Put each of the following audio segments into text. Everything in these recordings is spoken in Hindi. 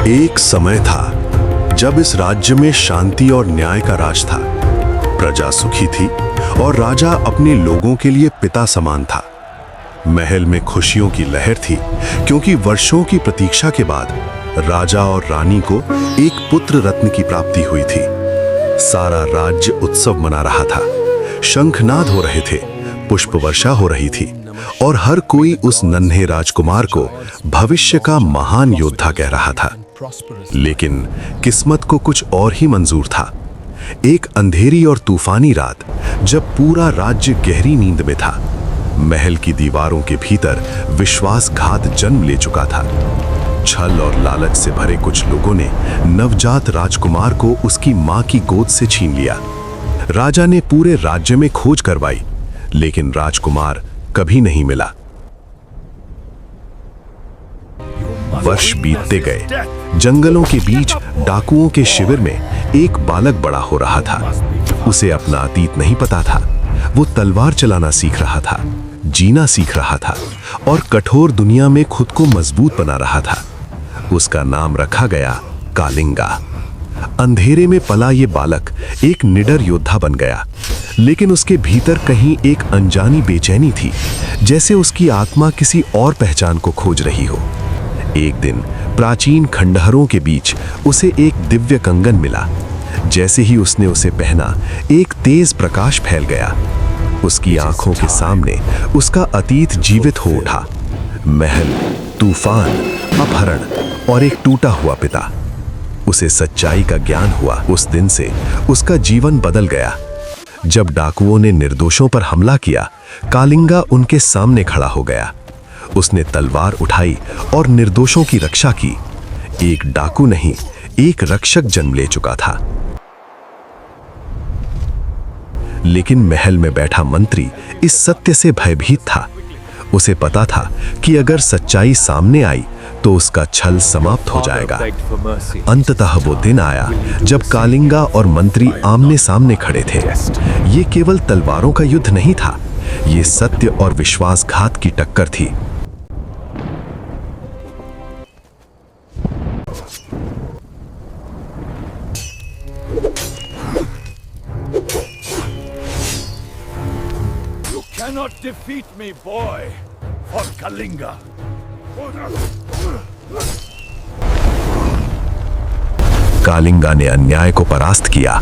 एक समय था जब इस राज्य में शांति और न्याय का राज था। प्रजा सुखी थी और राजा अपने लोगों के लिए पिता समान था। महल में खुशियों की लहर थी क्योंकि वर्षों की प्रतीक्षा के बाद राजा और रानी को एक पुत्र रत्न की प्राप्ति हुई थी। सारा राज्य उत्सव मना रहा था, शंखनाद हो रहे थे, पुष्प वर्षा हो रही थी और हर कोई उस नन्हे राजकुमार को भविष्य का महान योद्धा कह रहा था। लेकिन किस्मत को कुछ और ही मंजूर था। एक अंधेरी और तूफानी रात, जब पूरा राज्य गहरी नींद में था, महल की दीवारों के भीतर विश्वासघात जन्म ले चुका था। छल और लालच से भरे कुछ लोगों ने नवजात राजकुमार को उसकी मां की गोद से छीन लिया। राजा ने पूरे राज्य में खोज करवाई, लेकिन राजकुमार कभी नहीं मिला। वर्ष बीतते गए। जंगलों के बीच डाकुओं के शिविर में एक बालक बड़ा हो रहा था। उसे अपना अतीत नहीं पता था। वो तलवार चलाना सीख रहा था, जीना सीख रहा था और कठोर दुनिया में खुद को मजबूत बना रहा था। उसका नाम रखा गया कालिंगा। अंधेरे में पला ये बालक एक निडर योद्धा बन गया, लेकिन उसके भीतर कहीं एक अनजानी बेचैनी थी, जैसे उसकी आत्मा किसी और पहचान को खोज रही हो। एक दिन प्राचीन खंडहरों के बीच उसे एक दिव्य कंगन मिला। जैसे ही उसने उसे पहना, एक तेज प्रकाश फैल गया। उसकी आंखों के सामने उसका अतीत जीवित हो उठा। महल, तूफान, अपहरण और एक टूटा हुआ पिता। उसे सच्चाई का ज्ञान हुआ। उस दिन से उसका जीवन बदल गया। जब डाकुओं ने निर्दोषों पर हमला किया, कालिंगा उनके सामने खड़ा हो गया। उसने तलवार उठाई और निर्दोषों की रक्षा की। एक डाकू नहीं, एक रक्षक जन्म ले चुका था। लेकिन महल में बैठा मंत्री इस सत्य से भयभीत था। उसे पता था कि अगर सच्चाई सामने आई तो उसका छल समाप्त हो जाएगा। अंततः वो दिन आया जब कालिंगा और मंत्री आमने सामने खड़े थे। ये केवल तलवारों का युद्ध नहीं था, ये सत्य और विश्वासघात की टक्कर थी। Cannot defeat me, boy, for Kalinga. Kalinga ने अन्याय को परास्त किया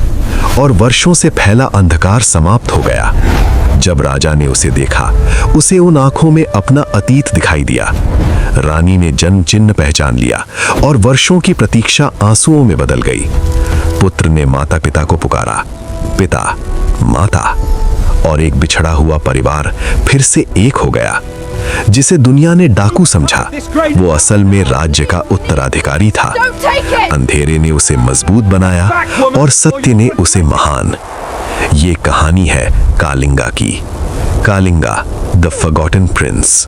और वर्षों से फैला अंधकार समाप्त हो गया। जब राजा ने उसे देखा, उसे उन आंखों में अपना अतीत दिखाई दिया। रानी ने जन्म चिन्ह पहचान लिया और वर्षों की प्रतीक्षा आंसुओं में बदल गई। पुत्र ने माता पिता को पुकारा, पिता, माता, और एक बिछड़ा हुआ परिवार फिर से एक हो गया। जिसे दुनिया ने डाकू समझा, वो असल में राज्य का उत्तराधिकारी था। अंधेरे ने उसे मजबूत बनाया और सत्य ने उसे महान। ये कहानी है कालिंगा की। Kalinga, the forgotten Prince.